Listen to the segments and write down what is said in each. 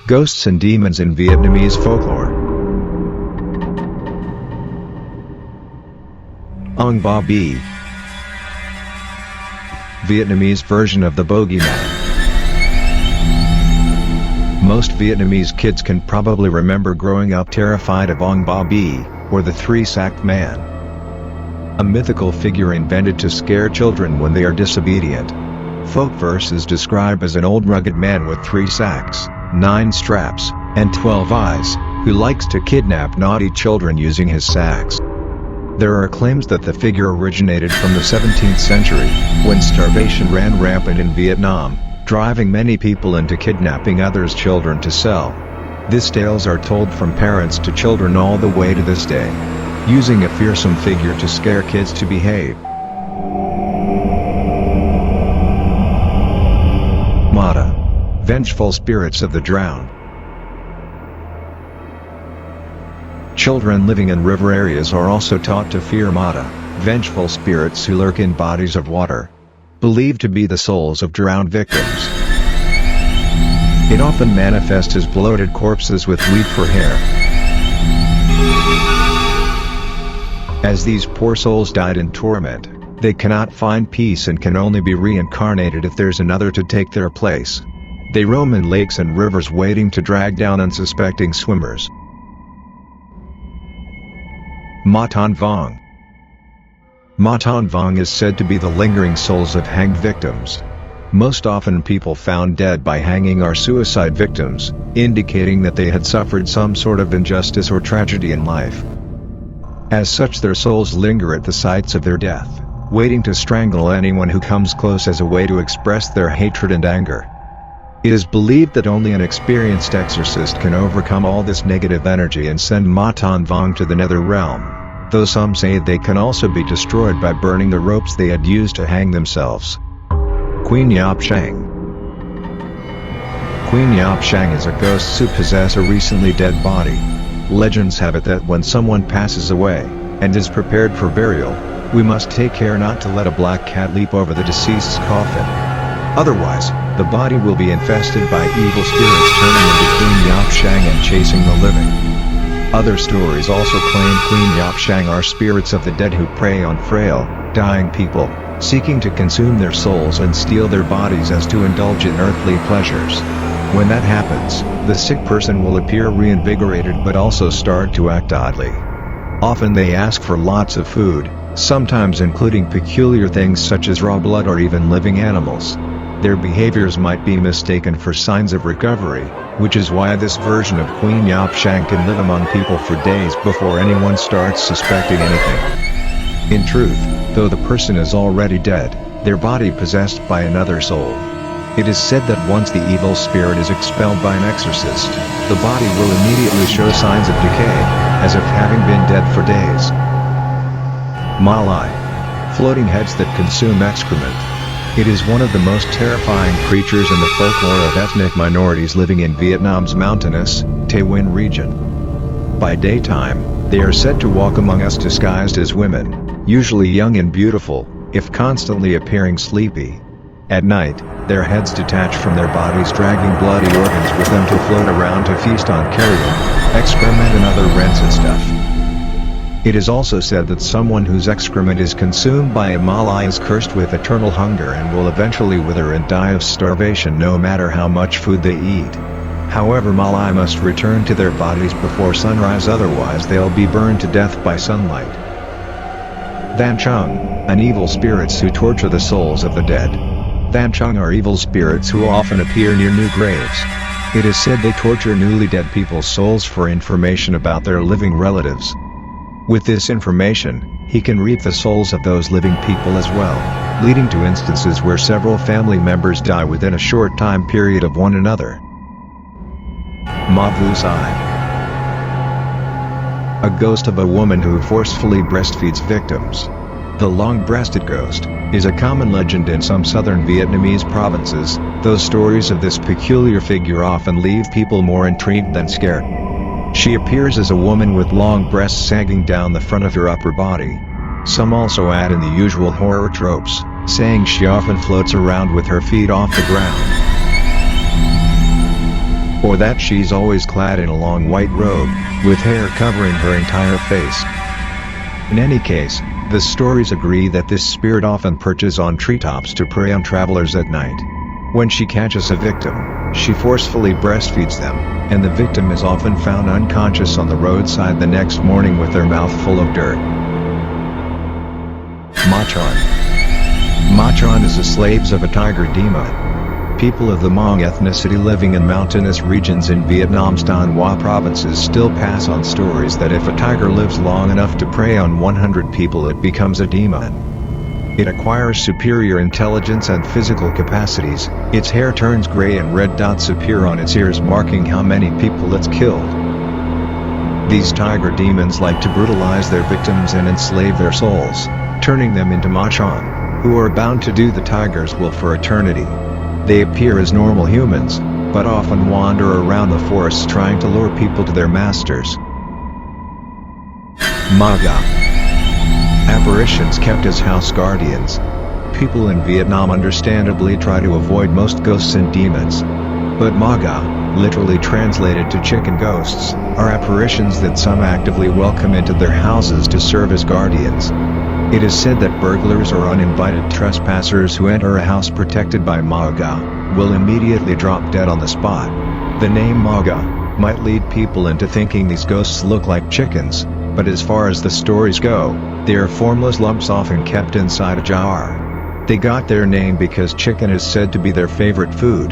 Ghosts and demons in Vietnamese folklore. Ong Ba Bi, Vietnamese version of the bogeyman. Most Vietnamese kids can probably remember growing up terrified of Ong Ba Bi, or the three-sacked man. A mythical figure invented to scare children when they are disobedient. Folk verses describe as an old rugged man with 3 sacks, 9 straps, and 12 eyes, who likes to kidnap naughty children using his sacks. There are claims that the figure originated from the 17th century, when starvation ran rampant in Vietnam, driving many people into kidnapping others' children to sell. These tales are told from parents to children all the way to this day, using a fearsome figure to scare kids to behave. Mata, vengeful spirits of the drowned. Children living in river areas are also taught to fear Mata, vengeful spirits who lurk in bodies of water, believed to be the souls of drowned victims. It often manifests as bloated corpses with weed for hair. As these poor souls died in torment, they cannot find peace and can only be reincarnated if there's another to take their place. They roam in lakes and rivers waiting to drag down unsuspecting swimmers. Ma Tan Vong. Ma Tan Vong is said to be the lingering souls of hanged victims. Most often people found dead by hanging are suicide victims, indicating that they had suffered some sort of injustice or tragedy in life. As such, their souls linger at the sites of their death, waiting to strangle anyone who comes close as a way to express their hatred and anger. It is believed that only an experienced exorcist can overcome all this negative energy and send Ma Tan Vong to the nether realm, though some say they can also be destroyed by burning the ropes they had used to hang themselves. Queen Yap Shang. Queen Yap Shang is a ghost who possesses a recently dead body. Legends have it that when someone passes away, and is prepared for burial, we must take care not to let a black cat leap over the deceased's coffin. Otherwise, the body will be infested by evil spirits turning into Queen Yap Shang and chasing the living. Other stories also claim Queen Yap Shang are spirits of the dead who prey on frail, dying people, seeking to consume their souls and steal their bodies as to indulge in earthly pleasures. When that happens, the sick person will appear reinvigorated but also start to act oddly. Often they ask for lots of food, sometimes including peculiar things such as raw blood or even living animals. Their behaviors might be mistaken for signs of recovery, which is why this version of Queen Yap Shang can live among people for days before anyone starts suspecting anything. In truth, though the person is already dead, their body possessed by another soul. It is said that once the evil spirit is expelled by an exorcist, the body will immediately show signs of decay, as if having been dead for days. Malai. Floating heads that consume excrement. It is one of the most terrifying creatures in the folklore of ethnic minorities living in Vietnam's mountainous, Tay Nguyen region. By daytime, they are said to walk among us disguised as women, usually young and beautiful, if constantly appearing sleepy. At night, their heads detach from their bodies, dragging bloody organs with them to float around to feast on carrion, excrement and other rancid stuff. It is also said that someone whose excrement is consumed by a Malai is cursed with eternal hunger and will eventually wither and die of starvation no matter how much food they eat. However, Malai must return to their bodies before sunrise, otherwise they'll be burned to death by sunlight. Van Chung, an evil spirits who torture the souls of the dead. Van Chung are evil spirits who often appear near new graves. It is said they torture newly dead people's souls for information about their living relatives. With this information, he can reap the souls of those living people as well, leading to instances where several family members die within a short time period of one another. Ma Vu Sai. A ghost of a woman who forcefully breastfeeds victims. The long-breasted ghost is a common legend in some southern Vietnamese provinces, though stories of this peculiar figure often leave people more intrigued than scared. She appears as a woman with long breasts sagging down the front of her upper body. Some also add in the usual horror tropes, saying she often floats around with her feet off the ground. or that she's always clad in a long white robe, with hair covering her entire face. In any case, the stories agree that this spirit often perches on treetops to prey on travelers at night. When she catches a victim, she forcefully breastfeeds them, and the victim is often found unconscious on the roadside the next morning with their mouth full of dirt. Machon. Machon is the slaves of a tiger demon. People of the Hmong ethnicity living in mountainous regions in Vietnam's Thanh Hoa provinces still pass on stories that if a tiger lives long enough to prey on 100 people, it becomes a demon. It acquires superior intelligence and physical capacities, its hair turns gray and red dots appear on its ears marking how many people it's killed. These tiger demons like to brutalize their victims and enslave their souls, turning them into Machon, who are bound to do the tiger's will for eternity. They appear as normal humans, but often wander around the forests trying to lure people to their masters. Maga. Apparitions kept as house guardians. People in Vietnam understandably try to avoid most ghosts and demons. But Maga, literally translated to chicken ghosts, are apparitions that some actively welcome into their houses to serve as guardians. It is said that burglars or uninvited trespassers who enter a house protected by Maga will immediately drop dead on the spot. The name Maga might lead people into thinking these ghosts look like chickens, but as far as the stories go, they are formless lumps often kept inside a jar. They got their name because chicken is said to be their favorite food.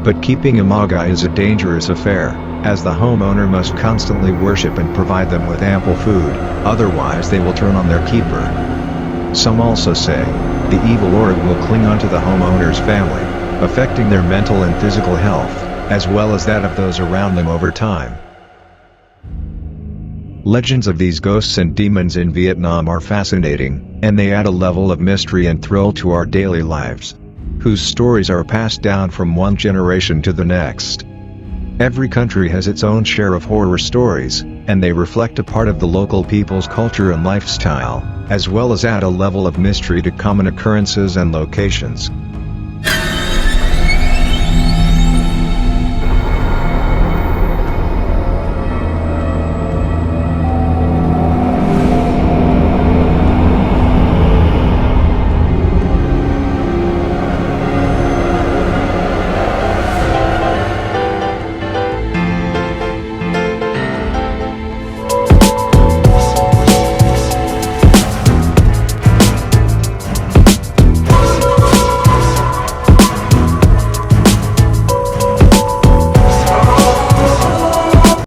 But keeping a Maga is a dangerous affair, as the homeowner must constantly worship and provide them with ample food, otherwise they will turn on their keeper. Some also say, the evil orb will cling onto the homeowner's family, affecting their mental and physical health, as well as that of those around them over time. Legends of these ghosts and demons in Vietnam are fascinating, and they add a level of mystery and thrill to our daily lives, whose stories are passed down from one generation to the next. Every country has its own share of horror stories, and they reflect a part of the local people's culture and lifestyle, as well as add a level of mystery to common occurrences and locations.